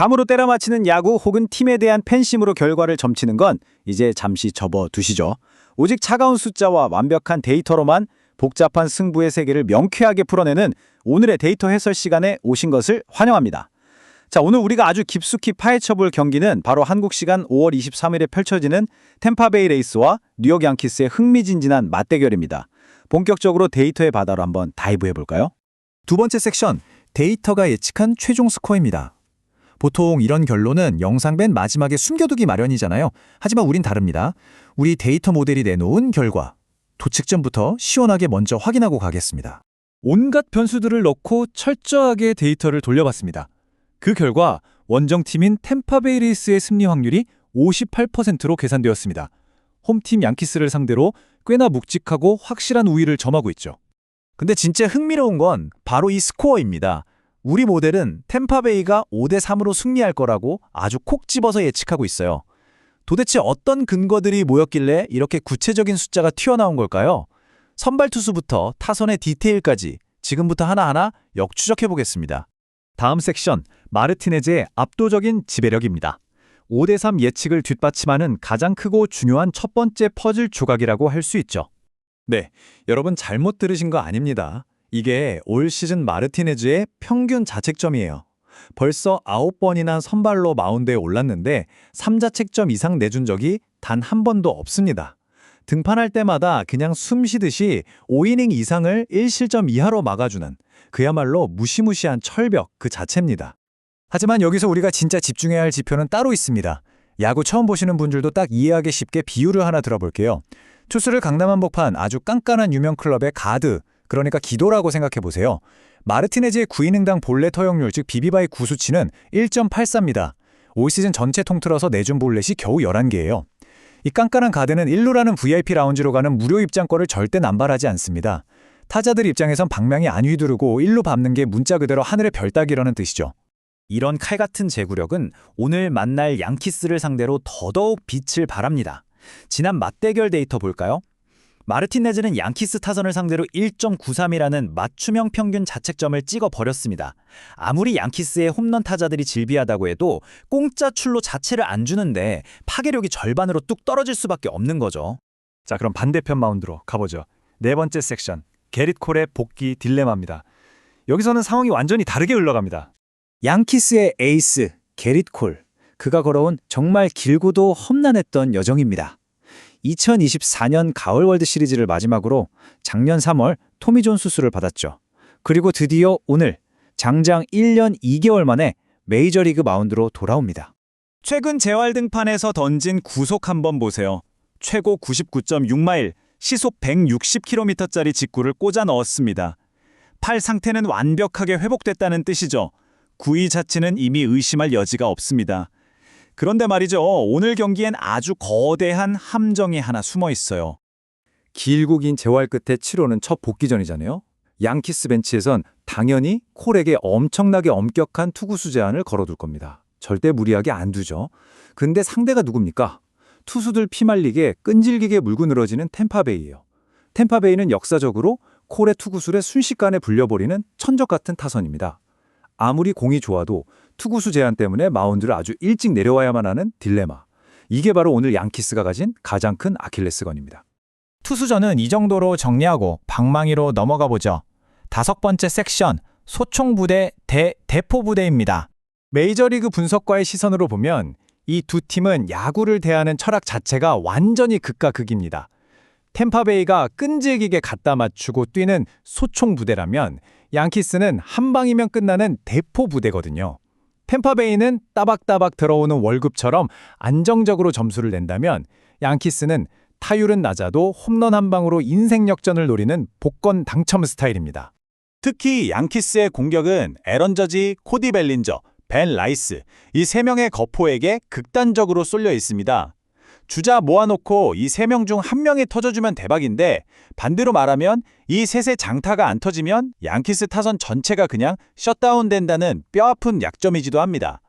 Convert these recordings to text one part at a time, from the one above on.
감으로 때려 맞히는 야구 혹은 팀에 대한 팬심으로 결과를 점치는 건 이제 잠시 접어두시죠. 오직 차가운 숫자와 완벽한 데이터로만 복잡한 승부의 세계를 명쾌하게 풀어내는 오늘의 데이터 해설 시간에 오신 것을 환영합니다. 자, 오늘 우리가 아주 깊숙이 파헤쳐볼 경기는 바로 한국 시간 5월 23일에 펼쳐지는 템파베이 레이스와 뉴욕 양키스의 흥미진진한 맞대결입니다. 본격적으로 데이터의 바다로 한번 다이브 해볼까요? 두 번째 섹션, 데이터가 예측한 최종 스코어입니다. 보통 이런 결론은 영상 맨 마지막에 숨겨두기 마련이잖아요. 하지만 우린 다릅니다. 우리 데이터 모델이 내놓은 결과, 도측전부터 시원하게 먼저 확인하고 가겠습니다. 온갖 변수들을 넣고 철저하게 데이터를 돌려봤습니다. 그 결과 원정팀인 템파베이 레이스의 승리 확률이 58%로 계산되었습니다. 홈팀 양키스를 상대로 꽤나 묵직하고 확실한 우위를 점하고 있죠. 근데 진짜 흥미로운 건 바로 이 스코어입니다. 우리 모델은 템파베이가 5대3으로 승리할 거라고 아주 콕 집어서 예측하고 있어요. 도대체 어떤 근거들이 모였길래 이렇게 구체적인 숫자가 튀어나온 걸까요? 선발 투수부터 타선의 디테일까지 지금부터 하나하나 역추적해보겠습니다. 다음 섹션, 마르티네즈의 압도적인 지배력입니다. 5대3 예측을 뒷받침하는 가장 크고 중요한 첫 번째 퍼즐 조각이라고 할 수 있죠. 네, 여러분 잘못 들으신 거 아닙니다. 이게 올 시즌 마르티네즈의 평균 자책점이에요. 벌써 9번이나 선발로 마운드에 올랐는데 3자책점 이상 내준 적이 단 한 번도 없습니다. 등판할 때마다 그냥 숨 쉬듯이 5이닝 이상을 1실점 이하로 막아주는 그야말로 무시무시한 철벽 그 자체입니다. 하지만 여기서 우리가 진짜 집중해야 할 지표는 따로 있습니다. 야구 처음 보시는 분들도 딱 이해하기 쉽게 비유를 하나 들어볼게요. 투수를 강남 한복판 아주 깐깐한 유명 클럽의 가드, 그러니까 기도라고 생각해보세요. 마르티네즈의 9이닝당 볼넷 허용률, 즉 BB바의 구수치는 1.84입니다. 올 시즌 전체 통틀어서 내준 볼넷이 겨우 11개예요. 이 깐깐한 가드는 1루라는 VIP 라운지로 가는 무료 입장권을 절대 남발하지 않습니다. 타자들 입장에선 방망이 안 휘두르고 1루 밟는 게 문자 그대로 하늘의 별 따기라는 뜻이죠. 이런 칼같은 제구력은 오늘 만날 양키스를 상대로 더더욱 빛을 발합니다. 지난 맞대결 데이터 볼까요? 마르티네즈는 양키스 타선을 상대로 1.93이라는 맞춤형 평균 자책점을 찍어버렸습니다. 아무리 양키스의 홈런 타자들이 질비하다고 해도 공짜 출루 자체를 안 주는데 파괴력이 절반으로 뚝 떨어질 수밖에 없는 거죠. 자, 그럼 반대편 마운드로 가보죠. 네 번째 섹션, 게릿 콜의 복귀 딜레마입니다. 여기서는 상황이 완전히 다르게 흘러갑니다. 양키스의 에이스 게릿 콜, 그가 걸어온 정말 길고도 험난했던 여정입니다. 2024년 가을 월드 시리즈를 마지막으로 작년 3월 토미존 수술을 받았죠. 그리고 드디어 오늘 장장 1년 2개월 만에 메이저리그 마운드로 돌아옵니다. 최근 재활 등판에서 던진 구속 한번 보세요. 최고 99.6마일, 시속 160km짜리 직구를 꽂아 넣었습니다. 팔 상태는 완벽하게 회복됐다는 뜻이죠. 구위 자체는 이미 의심할 여지가 없습니다. 그런데 말이죠, 오늘 경기엔 아주 거대한 함정이 하나 숨어 있어요. 길고 긴 재활 끝에 치러는 첫 복귀전이잖아요. 양키스 벤치에선 당연히 콜에게 엄청나게 엄격한 투구수 제한을 걸어둘 겁니다. 절대 무리하게 안 두죠. 근데 상대가 누굽니까? 투수들 피말리게 끈질기게 물고 늘어지는 템파베이예요. 템파베이는 역사적으로 콜의 투구수를 순식간에 불려버리는 천적 같은 타선입니다. 아무리 공이 좋아도 투구수 제한 때문에 마운드를 아주 일찍 내려와야만 하는 딜레마. 이게 바로 오늘 양키스가 가진 가장 큰 아킬레스건입니다. 투수전은 이 정도로 정리하고 방망이로 넘어가 보죠. 다섯 번째 섹션, 소총부대 대 대포부대입니다. 메이저리그 분석가의 시선으로 보면 이 두 팀은 야구를 대하는 철학 자체가 완전히 극과 극입니다. 템파베이가 끈질기게 갖다 맞추고 뛰는 소총부대라면 양키스는 한 방이면 끝나는 대포부대거든요. 템파베이는 따박따박 들어오는 월급처럼 안정적으로 점수를 낸다면 양키스는 타율은 낮아도 홈런 한 방으로 인생 역전을 노리는 복권 당첨 스타일입니다. 특히 양키스의 공격은 에런 저지, 코디 벨린저, 벤 라이스, 이 세 명의 거포에게 극단적으로 쏠려 있습니다. 주자 모아놓고 이 세 명 중 한 명이 터져주면 대박인데, 반대로 말하면 이 셋의 장타가 안 터지면 양키스 타선 전체가 그냥 셧다운 된다는 뼈아픈 약점이기도 합니다.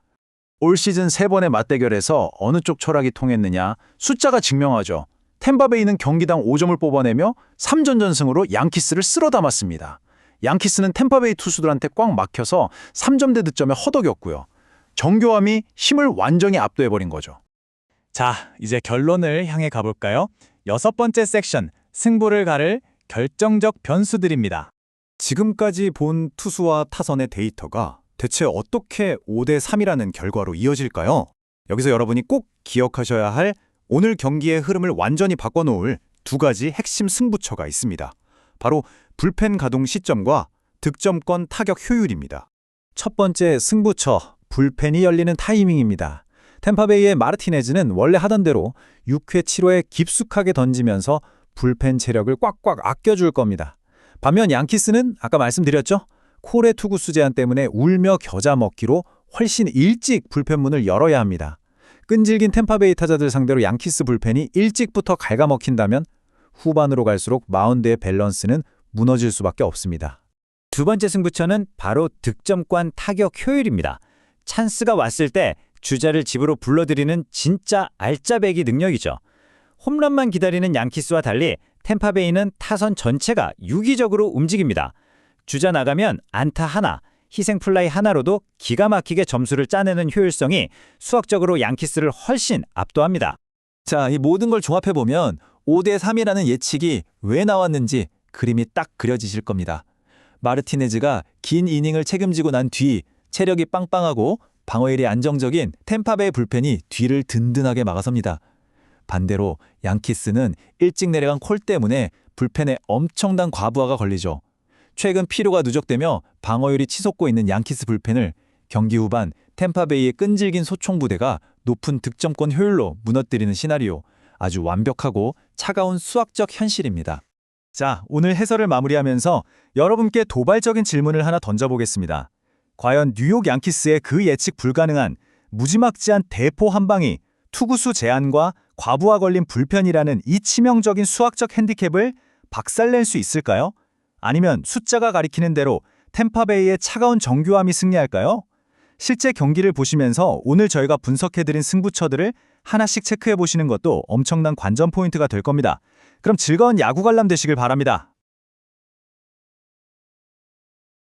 올 시즌 3번의 맞대결에서 어느 쪽 철학이 통했느냐? 숫자가 증명하죠. 템파베이는 경기당 5점을 뽑아내며 3전 전승으로 양키스를 쓸어 담았습니다. 양키스는 템파베이 투수들한테 꽉 막혀서 3점대 득점에 허덕였고요. 정교함이 힘을 완전히 압도해버린 거죠. 자, 이제 결론을 향해 가볼까요? 6번째 섹션, 승부를 가를 결정적 변수들입니다. 지금까지 본 투수와 타선의 데이터가 대체 어떻게 5대3이라는 결과로 이어질까요? 여기서 여러분이 꼭 기억하셔야 할 오늘 경기의 흐름을 완전히 바꿔놓을 두 가지 핵심 승부처가 있습니다. 바로 불펜 가동 시점과 득점권 타격 효율입니다. 첫 번째 승부처, 불펜이 열리는 타이밍입니다. 템파베이의 마르티네즈는 원래 하던 대로 6회 7호에 깊숙하게 던지면서 불펜 체력을 꽉꽉 아껴줄 겁니다. 반면 양키스는 아까 말씀드렸죠? 콜의 투구수 제한 때문에 울며 겨자 먹기로 훨씬 일찍 불펜문을 열어야 합니다. 끈질긴 템파베이 타자들 상대로 양키스 불펜이 일찍부터 갉아먹힌다면 후반으로 갈수록 마운드의 밸런스는 무너질 수밖에 없습니다. 두 번째 승부처는 바로 득점권 타격 효율입니다. 찬스가 왔을 때 주자를 집으로 불러들이는 진짜 알짜배기 능력이죠. 홈런만 기다리는 양키스와 달리 템파베이는 타선 전체가 유기적으로 움직입니다. 주자 나가면 안타 하나, 희생플라이 하나로도 기가 막히게 점수를 짜내는 효율성이 수학적으로 양키스를 훨씬 압도합니다. 자, 이 모든 걸 종합해보면 5대3이라는 예측이 왜 나왔는지 그림이 딱 그려지실 겁니다. 마르티네즈가 긴 이닝을 책임지고 난 뒤 체력이 빵빵하고 방어율이 안정적인 템파베이 불펜이 뒤를 든든하게 막아섭니다. 반대로 양키스는 일찍 내려간 콜 때문에 불펜에 엄청난 과부하가 걸리죠. 최근 피로가 누적되며 방어율이 치솟고 있는 양키스 불펜을 경기 후반 템파베이의 끈질긴 소총부대가 높은 득점권 효율로 무너뜨리는 시나리오, 아주 완벽하고 차가운 수학적 현실입니다. 자, 오늘 해설을 마무리하면서 여러분께 도발적인 질문을 하나 던져보겠습니다. 과연 뉴욕 양키스의 그 예측 불가능한 무지막지한 대포 한 방이 투구수 제한과 과부하 걸린 불펜이라는 이 치명적인 수학적 핸디캡을 박살낼 수 있을까요? 아니면 숫자가 가리키는 대로 템파베이의 차가운 정교함이 승리할까요? 실제 경기를 보시면서 오늘 저희가 분석해드린 승부처들을 하나씩 체크해보시는 것도 엄청난 관전 포인트가 될 겁니다. 그럼 즐거운 야구 관람 되시길 바랍니다.